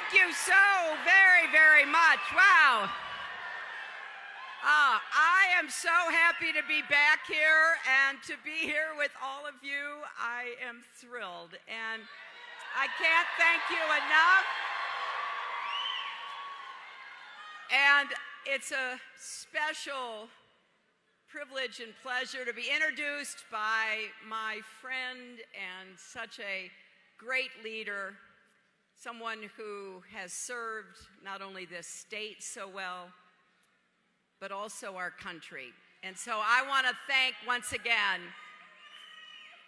Thank you so very, very much. Wow. I am so happy to be back here and to be here with all of you. I am thrilled, and I can't thank you enough. And it's a special privilege and pleasure to be introduced by my friend and such a great leader, someone who has served not only this state so well, but also our country. And so I want to thank, once again,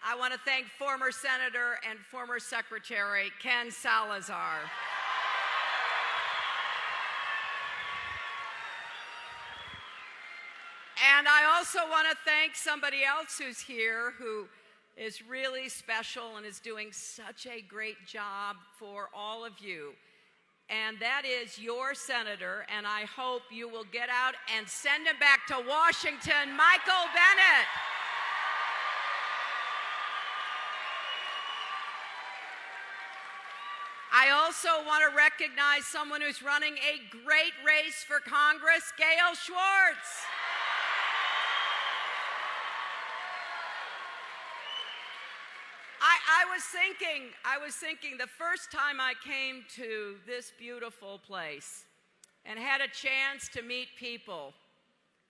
I want to thank former Senator and former Secretary Ken Salazar. And I also want to thank somebody else who's here who is really special and is doing such a great job for all of you. And that is your senator, and I hope you will get out and send him back to Washington, Michael Bennet. I also want to recognize someone who's running a great race for Congress, Gail Schwartz. I was thinking the first time I came to this beautiful place and had a chance to meet people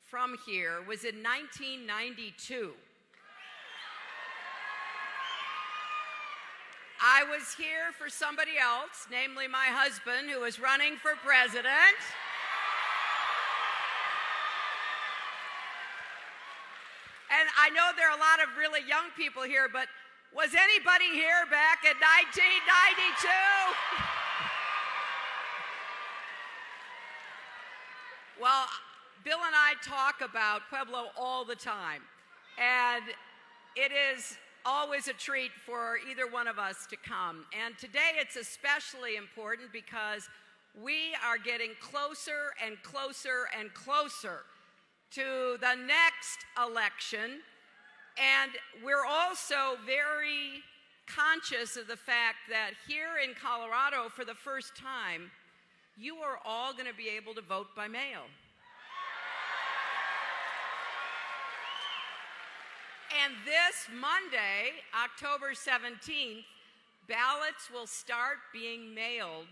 from here was in 1992. I was here for somebody else, namely my husband, who was running for president. And I know there are a lot of really young people here, but was anybody here back in 1992? Well, Bill and I talk about Pueblo all the time, and it is always a treat for either one of us to come. And today it's especially important because we are getting closer and closer and closer to the next election. And we're also very conscious of the fact that here in Colorado, for the first time, you are all going to be able to vote by mail. And this Monday, October 17th, ballots will start being mailed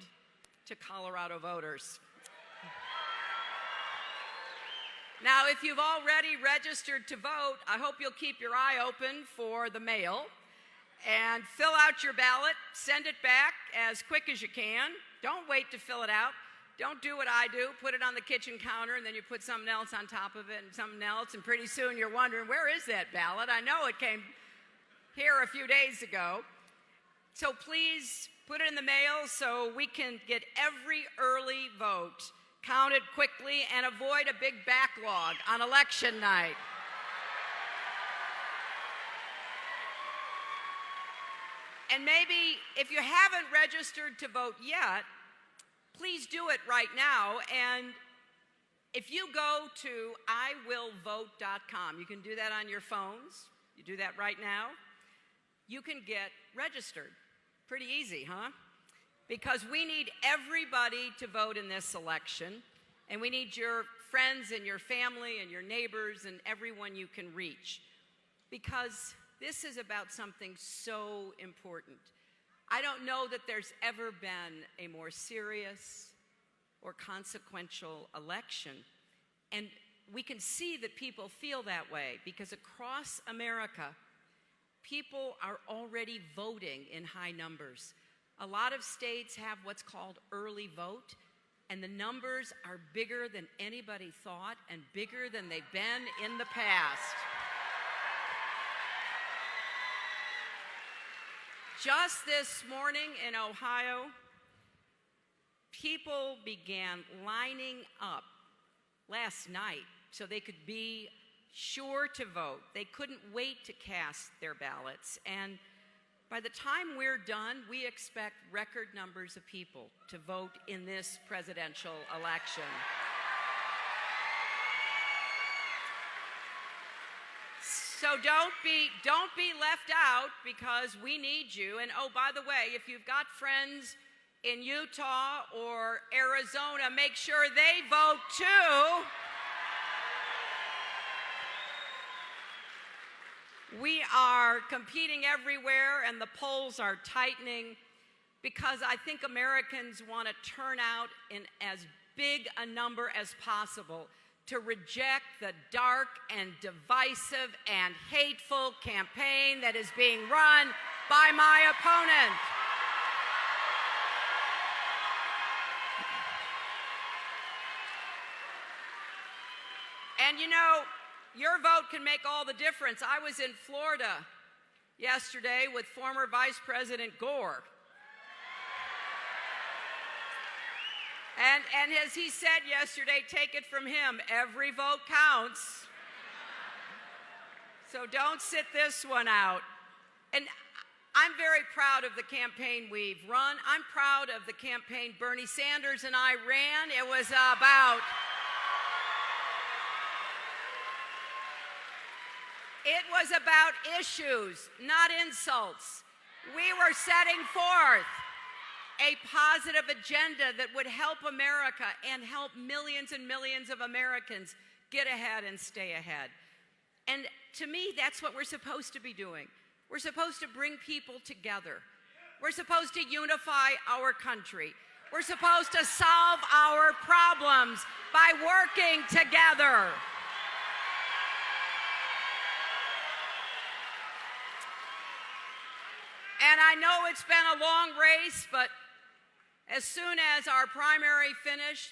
to Colorado voters. Now, if you've already registered to vote, I hope you'll keep your eye open for the mail and fill out your ballot, send it back as quick as you can. Don't wait to fill it out. Don't do what I do, put it on the kitchen counter, and then you put something else on top of it and something else, and pretty soon you're wondering, where is that ballot? I know it came here a few days ago. So please put it in the mail so we can get every early vote counted quickly and avoid a big backlog on election night. And maybe if you haven't registered to vote yet, please do it right now. And if you go to iwillvote.com, you can do that on your phones. You do that right now. You can get registered. Pretty easy, huh? Because we need everybody to vote in this election, and we need your friends and your family and your neighbors and everyone you can reach, because this is about something so important. I don't know that there's ever been a more serious or consequential election, and we can see that people feel that way because across America, people are already voting in high numbers. A lot of states have what's called early vote, and the numbers are bigger than anybody thought and bigger than they've been in the past. Just this morning in Ohio, people began lining up last night so they could be sure to vote. They couldn't wait to cast their ballots. And by the time we're done, we expect record numbers of people to vote in this presidential election. So don't be left out, because we need you. And oh, by the way, if you've got friends in Utah or Arizona, make sure they vote too. We are competing everywhere, and the polls are tightening because I think Americans want to turn out in as big a number as possible to reject the dark and divisive and hateful campaign that is being run by my opponent. And you know, your vote can make all the difference. I was in Florida yesterday with former Vice President Gore. And as he said yesterday, take it from him, every vote counts. So don't sit this one out. And I'm very proud of the campaign we've run. I'm proud of the campaign Bernie Sanders and I ran. It was about issues, not insults. We were setting forth a positive agenda that would help America and help millions and millions of Americans get ahead and stay ahead. And to me, that's what we're supposed to be doing. We're supposed to bring people together. We're supposed to unify our country. We're supposed to solve our problems by working together. And I know it's been a long race, but as soon as our primary finished,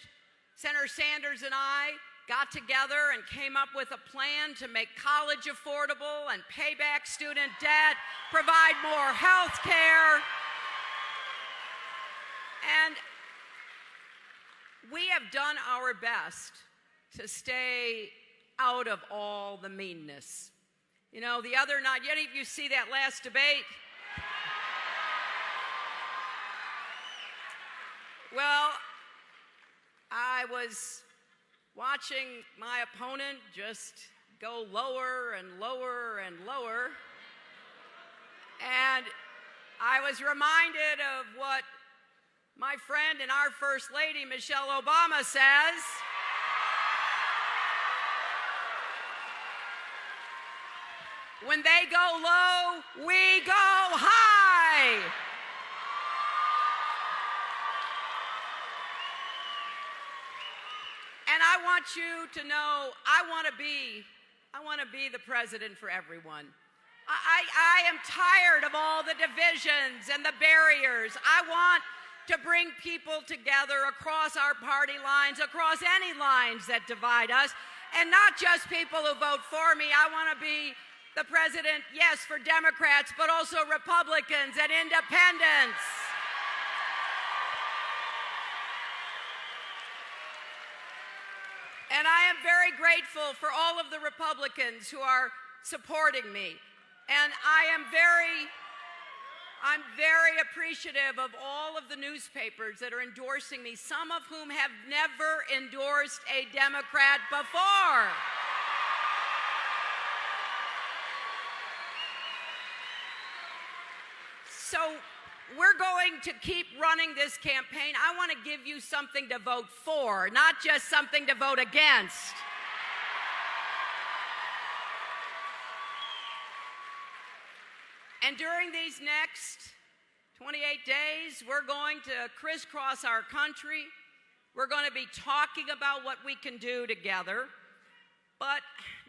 Senator Sanders and I got together and came up with a plan to make college affordable and pay back student debt, provide more health care. And we have done our best to stay out of all the meanness. You know, the other night, any of you see that last debate? Well, I was watching my opponent just go lower and lower and lower, and I was reminded of what my friend and our First Lady, Michelle Obama, says. When they go low, we go high. And I want you to know, I want to be the president for everyone. I am tired of all the divisions and the barriers. I want to bring people together across our party lines, across any lines that divide us, and not just people who vote for me. I want to be the president, yes, for Democrats, but also Republicans and independents. And I am very grateful for all of the Republicans who are supporting me. And I'm very appreciative of all of the newspapers that are endorsing me, some of whom have never endorsed a Democrat before. So we're going to keep running this campaign. I want to give you something to vote for, not just something to vote against. And during these next 28 days, we're going to crisscross our country. We're going to be talking about what we can do together. But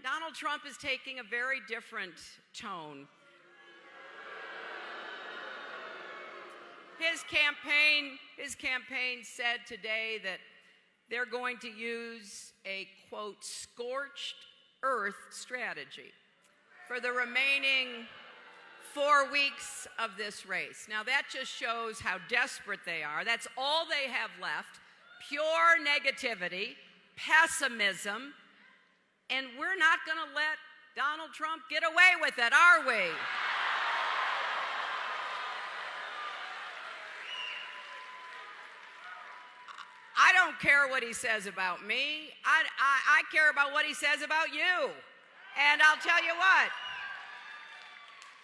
Donald Trump is taking a very different tone. His campaign said today that they're going to use a, quote, scorched earth strategy for the remaining 4 weeks of this race. Now that just shows how desperate they are. That's all they have left, pure negativity, pessimism, and we're not going to let Donald Trump get away with it, are we? I don't care what he says about me. I care about what he says about you. And I'll tell you what,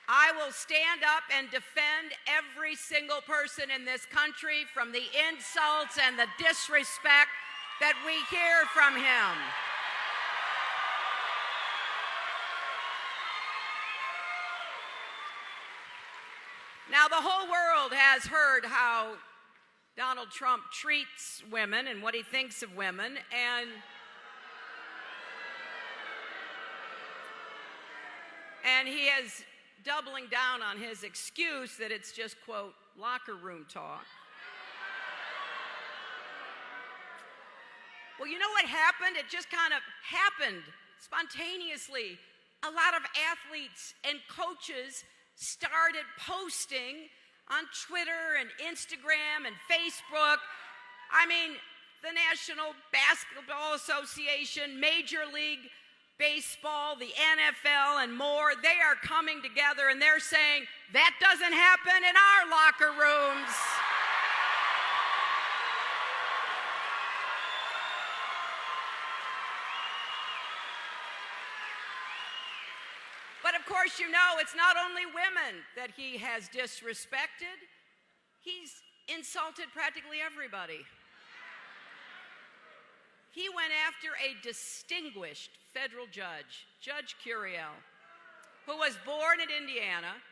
I will stand up and defend every single person in this country from the insults and the disrespect that we hear from him. Now, the whole world has heard how Donald Trump treats women and what he thinks of women, and he is doubling down on his excuse that it's just, quote, locker room talk. Well, you know what happened? It just kind of happened spontaneously. A lot of athletes and coaches started posting on Twitter and Instagram and Facebook. I mean, the National Basketball Association, Major League Baseball, the NFL, and more, they are coming together and they're saying, that doesn't happen in our locker rooms. But of course, you know, it's not only women that he has disrespected. He's insulted practically everybody. He went after a distinguished federal judge, Judge Curiel, who was born in Indiana.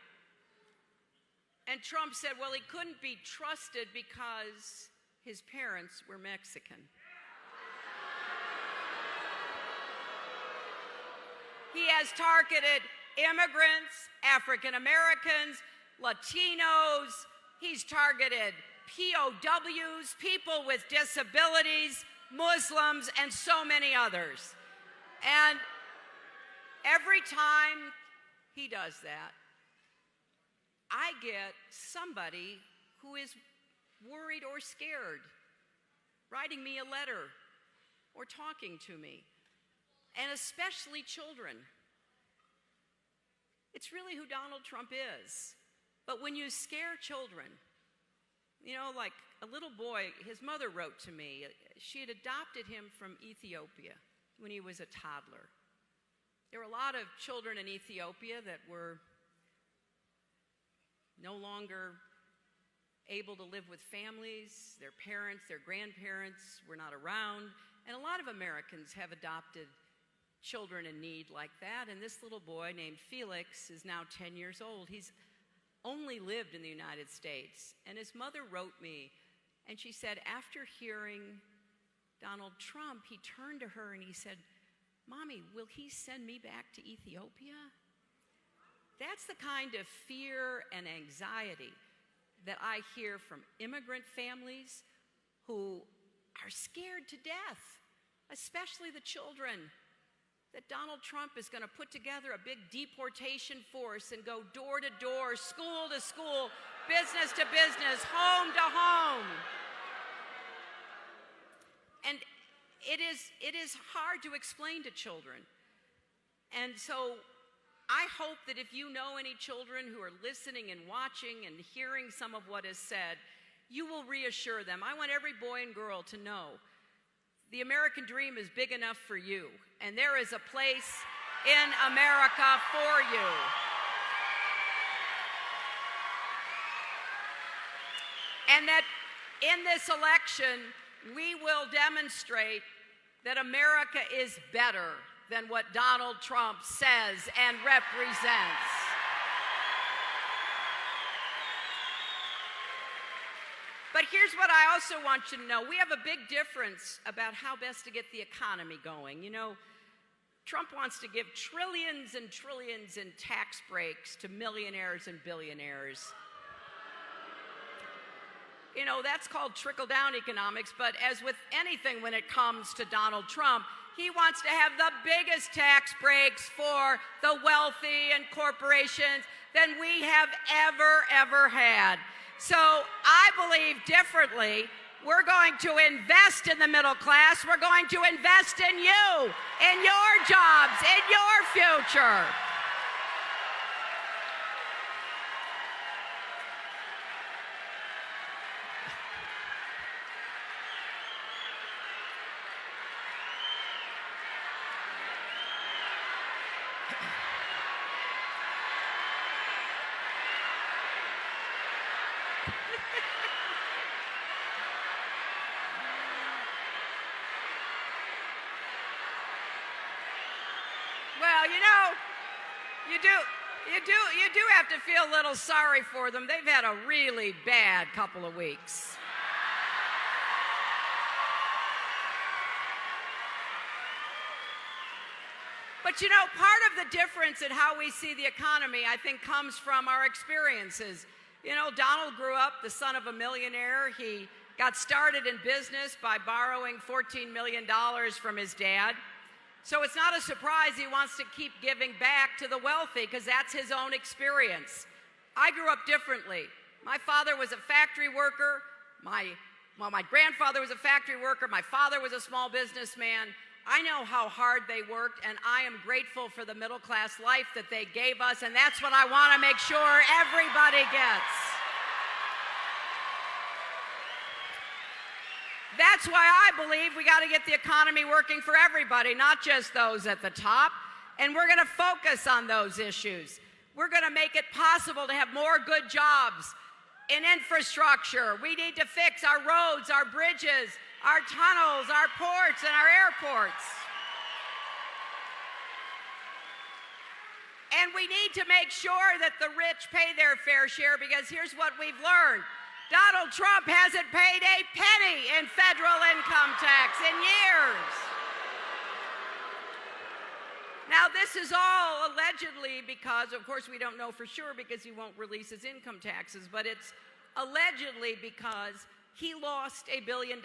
And Trump said, well, he couldn't be trusted because his parents were Mexican. He has targeted immigrants, African Americans, Latinos. He's targeted POWs, people with disabilities, Muslims, and so many others. And every time he does that, I get somebody who is worried or scared, writing me a letter or talking to me, and especially children. It's really who Donald Trump is. But when you scare children, you know, like a little boy, his mother wrote to me. She had adopted him from Ethiopia when he was a toddler. There were a lot of children in Ethiopia that were no longer able to live with families. Their parents, their grandparents were not around. And a lot of Americans have adopted children in need like that. And this little boy named Felix is now 10 years old. He's only lived in the United States. And his mother wrote me, and she said, after hearing Donald Trump, he turned to her and he said, Mommy, will he send me back to Ethiopia? That's the kind of fear and anxiety that I hear from immigrant families who are scared to death, especially the children, that Donald Trump is going to put together a big deportation force and go door to door, school to school, business to business, home to home. And it is hard to explain to children. And so I hope that if you know any children who are listening and watching and hearing some of what is said, you will reassure them. I want every boy and girl to know the American dream is big enough for you, and there is a place in America for you. And that in this election, we will demonstrate that America is better than what Donald Trump says and represents. But here's what I also want you to know. We have a big difference about how best to get the economy going. You know, Trump wants to give trillions and trillions in tax breaks to millionaires and billionaires. You know, that's called trickle-down economics, but as with anything when it comes to Donald Trump, he wants to have the biggest tax breaks for the wealthy and corporations than we have ever had. So I believe differently. We're going to invest in the middle class. We're going to invest in you, in your jobs, in your future. you do have to feel a little sorry for them. They've had a really bad couple of weeks. But you know, part of the difference in how we see the economy, I think, comes from our experiences. You know, Donald grew up the son of a millionaire. He got started in business by borrowing $14 million from his dad. So it's not a surprise he wants to keep giving back to the wealthy, because that's his own experience. I grew up differently. My father was a factory worker. My grandfather was a factory worker. My father was a small businessman. I know how hard they worked, and I am grateful for the middle-class life that they gave us, and that's what I want to make sure everybody gets. That's why I believe we got to get the economy working for everybody, not just those at the top, and we're going to focus on those issues. We're going to make it possible to have more good jobs in infrastructure. We need to fix our roads, our bridges, our tunnels, our ports, and our airports. And we need to make sure that the rich pay their fair share, because here's what we've learned. Donald Trump hasn't paid a penny in federal income tax in years. Now, this is all allegedly because, of course, we don't know for sure because he won't release his income taxes, but it's allegedly because he lost $1 billion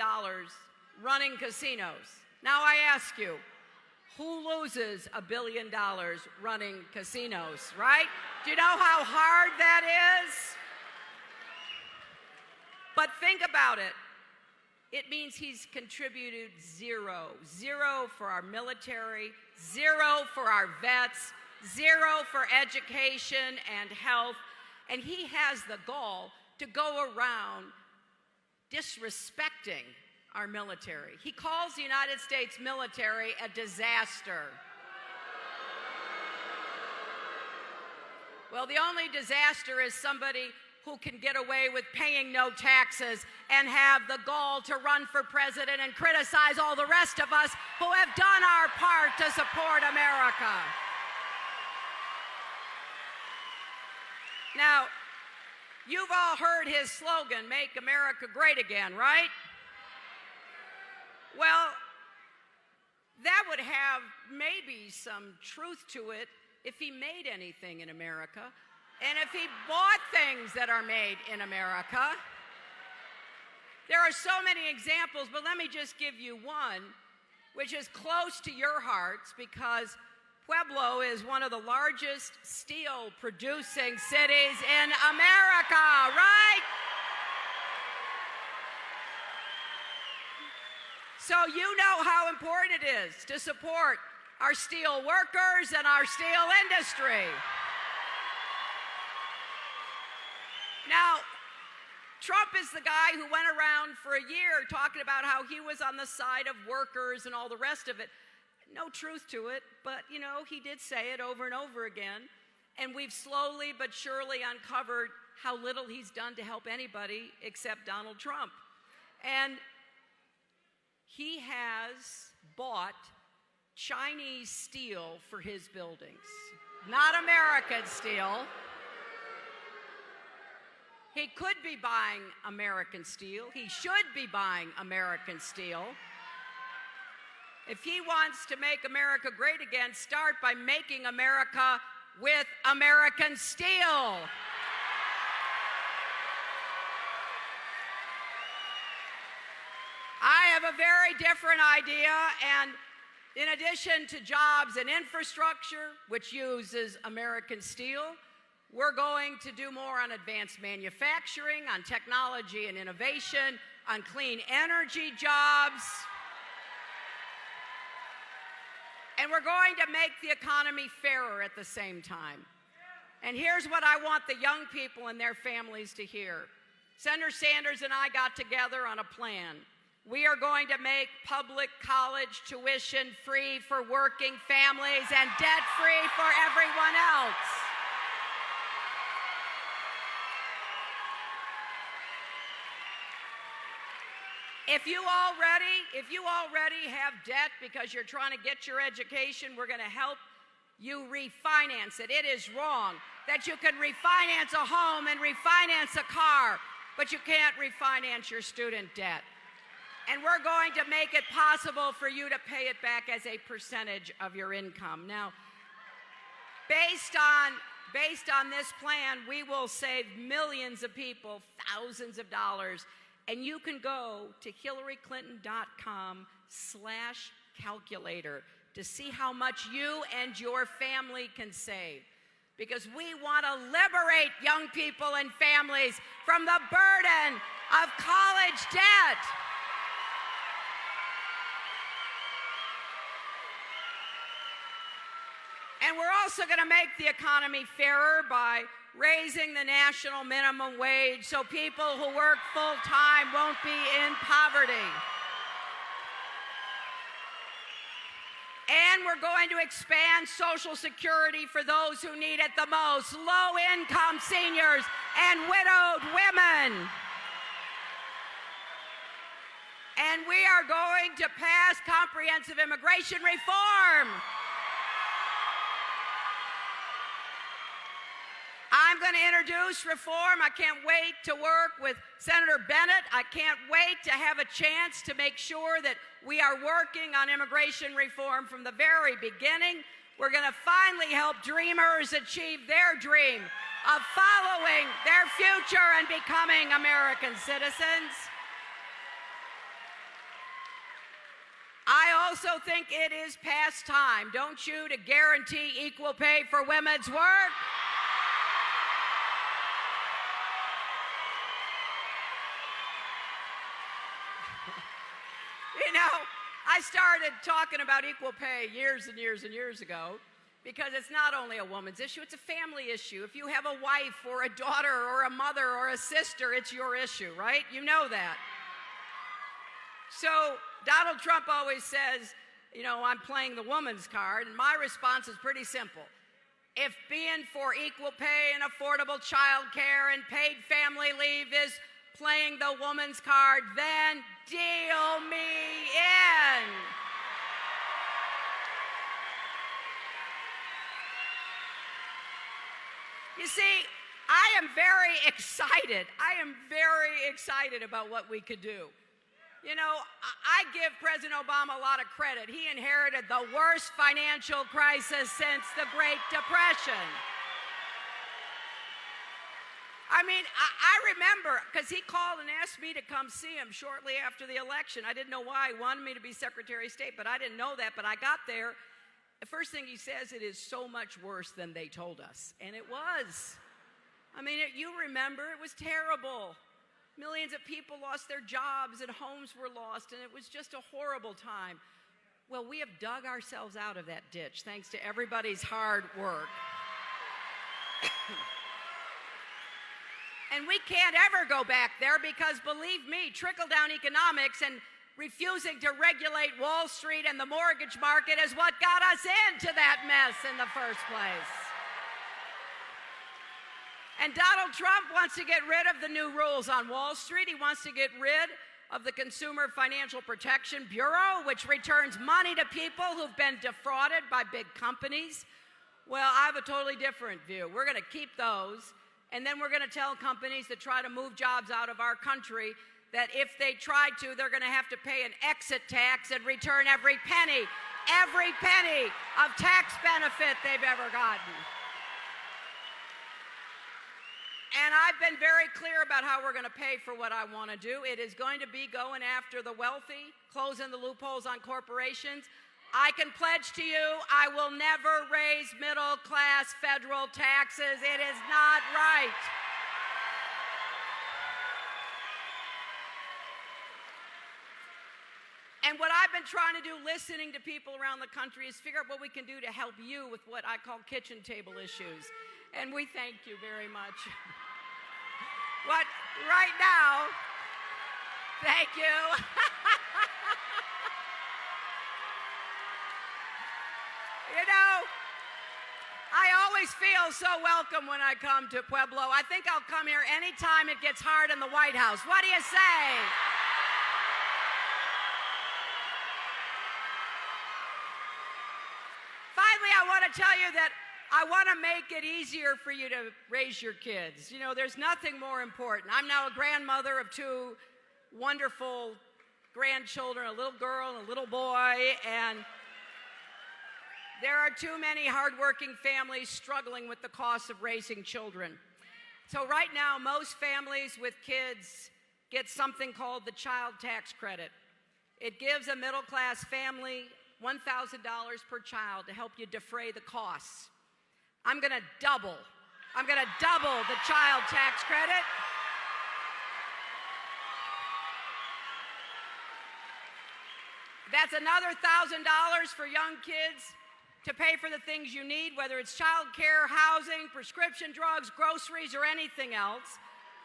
running casinos. Now I ask you, who loses $1 billion running casinos, right? Do you know how hard that is? But think about it. It means he's contributed zero. Zero for our military, zero for our vets, zero for education and health, and he has the gall to go around disrespecting our military. He calls the United States military a disaster. Well, the only disaster is somebody who can get away with paying no taxes and have the gall to run for president and criticize all the rest of us who have done our part to support America. Now, you've all heard his slogan, "Make America Great Again," right? Well, that would have maybe some truth to it if he made anything in America, and if he bought things that are made in America. There are so many examples, but let me just give you one, which is close to your hearts, because Pueblo is one of the largest steel-producing cities in America, right? So you know how important it is to support our steel workers and our steel industry. Now, Trump is the guy who went around for a year talking about how he was on the side of workers and all the rest of it. No truth to it, but, you know, he did say it over and over again. And we've slowly but surely uncovered how little he's done to help anybody except Donald Trump. And he has bought Chinese steel for his buildings, not American steel. He could be buying American steel. He should be buying American steel. If he wants to make America great again, start by making America with American steel. I have a very different idea, and in addition to jobs and infrastructure, which uses American steel, we're going to do more on advanced manufacturing, on technology and innovation, on clean energy jobs. And we're going to make the economy fairer at the same time. And here's what I want the young people and their families to hear. Senator Sanders and I got together on a plan. We are going to make public college tuition free for working families and debt free for everyone else. If you already have debt because you're trying to get your education, we're going to help you refinance it. It is wrong that you can refinance a home and refinance a car, but you can't refinance your student debt. And we're going to make it possible for you to pay it back as a percentage of your income. Now, based on this plan, we will save millions of people thousands of dollars. And you can go to hillaryclinton.com/calculator to see how much you and your family can save. Because we want to liberate young people and families from the burden of college debt. And we're also going to make the economy fairer by raising the national minimum wage so people who work full-time won't be in poverty. And we're going to expand Social Security for those who need it the most, low-income seniors and widowed women. And we are going to pass comprehensive immigration reform. I'm going to introduce reform. I can't wait to work with Senator Bennett. I can't wait to have a chance to make sure that we are working on immigration reform from the very beginning. We're going to finally help dreamers achieve their dream of following their future and becoming American citizens. I also think it is past time, don't you, to guarantee equal pay for women's work. You know, I started talking about equal pay years and years and years ago because it's not only a woman's issue, it's a family issue. If you have a wife or a daughter or a mother or a sister, it's your issue, right? You know that. So Donald Trump always says, you know, I'm playing the woman's card, and my response is pretty simple. If being for equal pay and affordable child care and paid family leave is playing the woman's card, then deal me in. You see, I am very excited. I am very excited about what we could do. You know, I give President Obama a lot of credit. He inherited the worst financial crisis since the Great Depression. I mean, I remember, because he called and asked me to come see him shortly after the election. I didn't know why he wanted me to be Secretary of State, but I didn't know that. But I got there. The first thing he says, it is so much worse than they told us. And it was. I mean, you remember, it was terrible. Millions of people lost their jobs and homes were lost, and it was just a horrible time. Well, we have dug ourselves out of that ditch, thanks to everybody's hard work. And we can't ever go back there because, believe me, trickle-down economics and refusing to regulate Wall Street and the mortgage market is what got us into that mess in the first place. And Donald Trump wants to get rid of the new rules on Wall Street. He wants to get rid of the Consumer Financial Protection Bureau, which returns money to people who've been defrauded by big companies. Well, I have a totally different view. We're going to keep those. And then we're going to tell companies that try to move jobs out of our country that if they try to, they're going to have to pay an exit tax and return every penny of tax benefit they've ever gotten. And I've been very clear about how we're going to pay for what I want to do. It is going to be going after the wealthy, closing the loopholes on corporations. I can pledge to you, I will never raise middle-class federal taxes. It is not right. And what I've been trying to do, listening to people around the country, is figure out what we can do to help you with what I call kitchen table issues. And we thank you very much. What, right now, thank you. You know, I always feel so welcome when I come to Pueblo. I think I'll come here anytime it gets hard in the White House. What do you say? Finally, I want to want to tell you that I want to make it easier for you to raise your kids. You know, there's nothing more important. I'm now a grandmother of two wonderful grandchildren, a little girl and a little boy, and there are too many hardworking families struggling with the cost of raising children. So right now, most families with kids get something called the child tax credit. It gives a middle-class family $1,000 per child to help you defray the costs. I'm going to double the child tax credit. That's another $1,000 for young kids to pay for the things you need, whether it's child care, housing, prescription drugs, groceries, or anything else.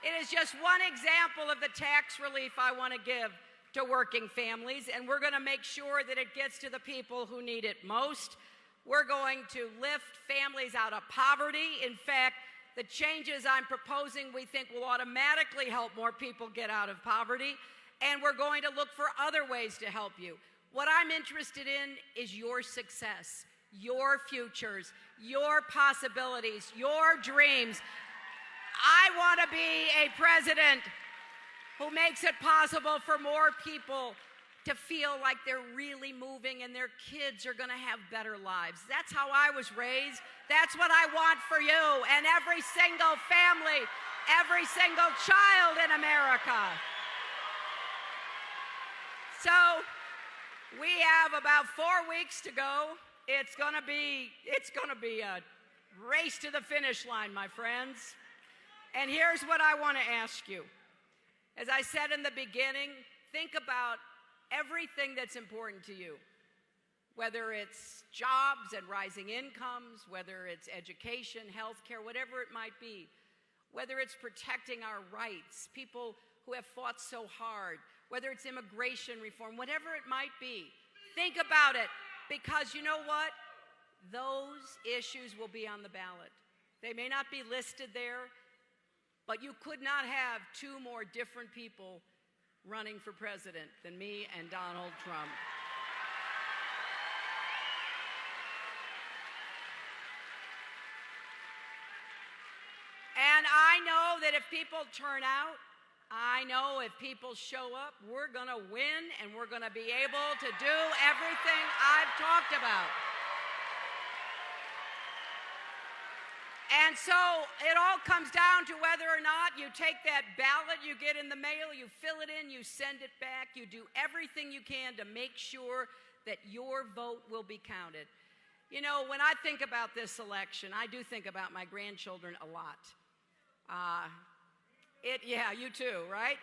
It is just one example of the tax relief I want to give to working families, and we're going to make sure that it gets to the people who need it most. We're going to lift families out of poverty. In fact, the changes I'm proposing we think will automatically help more people get out of poverty, and we're going to look for other ways to help you. What I'm interested in is your success, your futures, your possibilities, your dreams. I want to be a president who makes it possible for more people to feel like they're really moving and their kids are going to have better lives. That's how I was raised. That's what I want for you and every single family, every single child in America. So we have about 4 weeks to go. It's going to be a race to the finish line, my friends. And here's what I want to ask you. As I said in the beginning, think about everything that's important to you, whether it's jobs and rising incomes, whether it's education, health care, whatever it might be, whether it's protecting our rights, people who have fought so hard, whether it's immigration reform, whatever it might be. Think about it, because you know what? Those issues will be on the ballot. They may not be listed there, but you could not have two more different people running for president than me and Donald Trump. And I know that if people turn out, I know if people show up, we're going to win and we're going to be able to do everything I've talked about. And so it all comes down to whether or not you take that ballot you get in the mail, you fill it in, you send it back, you do everything you can to make sure that your vote will be counted. You know, when I think about this election, I do think about my grandchildren a lot. Yeah, you too, right?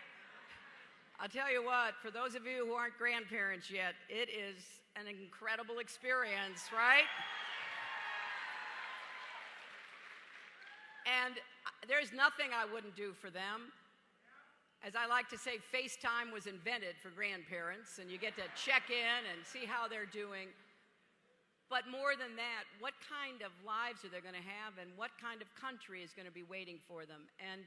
I'll tell you what, for those of you who aren't grandparents yet, it is an incredible experience, right? And there's nothing I wouldn't do for them. As I like to say, FaceTime was invented for grandparents, and you get to check in and see how they're doing. But more than that, what kind of lives are they going to have, and what kind of country is going to be waiting for them? And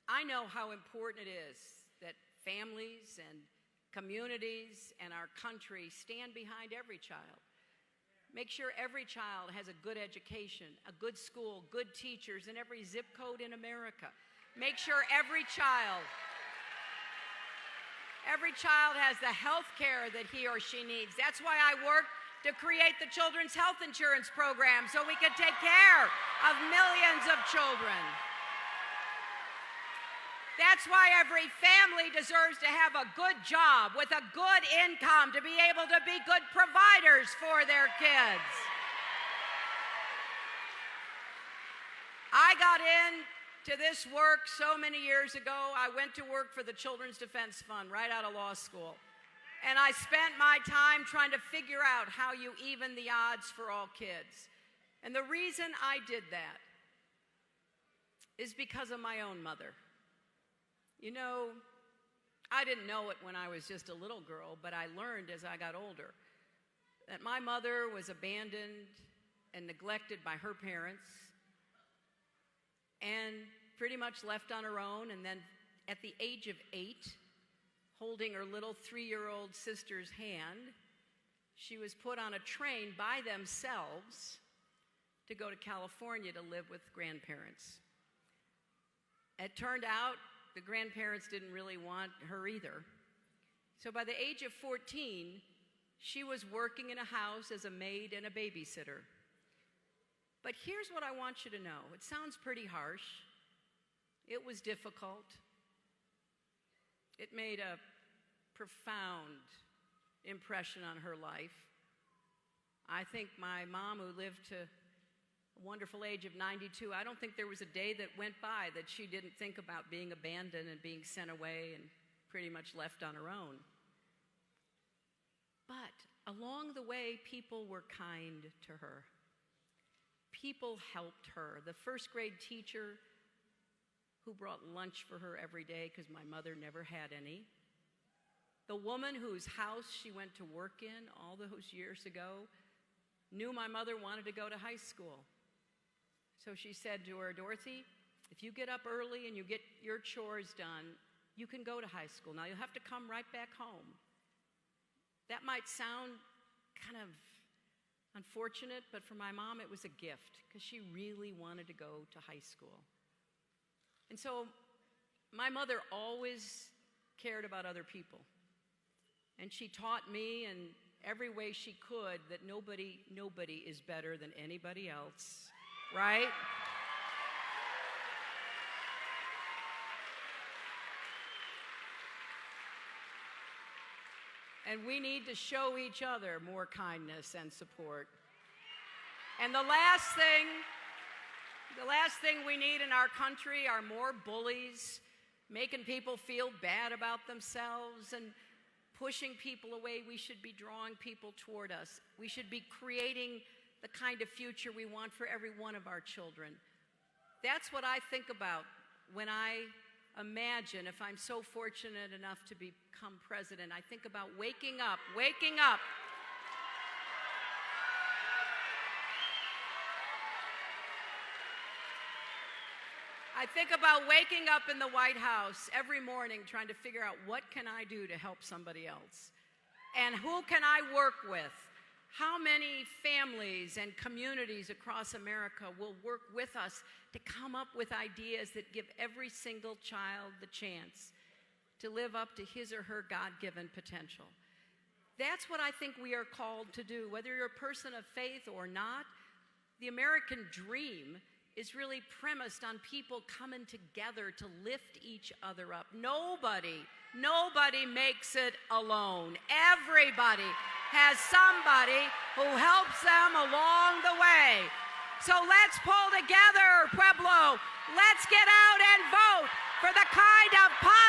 I know how important it is that families and communities and our country stand behind every child. Make sure every child has a good education, a good school, good teachers in every zip code in America. Make sure every child has the health care that he or she needs. That's why I work to create the Children's Health Insurance Program so we can take care of millions of children. That's why every family deserves to have a good job with a good income to be able to be good providers for their kids. I got into this work so many years ago. I went to work for the Children's Defense Fund right out of law school. And I spent my time trying to figure out how you even the odds for all kids. And the reason I did that is because of my own mother. You know, I didn't know it when I was just a little girl, but I learned as I got older that my mother was abandoned and neglected by her parents and pretty much left on her own. And then at the age of 8, holding her little 3-year-old sister's hand, she was put on a train by themselves to go to California to live with grandparents. It turned out the grandparents didn't really want her either. So by the age of 14, she was working in a house as a maid and a babysitter. But here's what I want you to know. It sounds pretty harsh. It was difficult. It made a profound impression on her life. I think my mom, who lived to a wonderful age of 92, I don't think there was a day that went by that she didn't think about being abandoned and being sent away and pretty much left on her own. But along the way, people were kind to her. People helped her. The first grade teacher who brought lunch for her every day because my mother never had any. The woman whose house she went to work in all those years ago knew my mother wanted to go to high school. So she said to her, Dorothy, if you get up early and you get your chores done, you can go to high school. Now you'll have to come right back home. That might sound kind of unfortunate, but for my mom it was a gift because she really wanted to go to high school. And so my mother always cared about other people. And she taught me in every way she could that nobody is better than anybody else, right? And we need to show each other more kindness and support. And the last thing we need in our country are more bullies, making people feel bad about themselves and pushing people away. We should be drawing people toward us. We should be creating the kind of future we want for every one of our children. That's what I think about when I imagine, if I'm so fortunate enough to become president, I think about waking up. I think about waking up in the White House every morning trying to figure out what can I do to help somebody else? And who can I work with? How many families and communities across America will work with us to come up with ideas that give every single child the chance to live up to his or her God-given potential? That's what I think we are called to do. Whether you're a person of faith or not, the American dream is really premised on people coming together to lift each other up. Nobody makes it alone. Everybody has somebody who helps them along the way. So let's pull together, Pueblo. Let's get out and vote for the kind of positive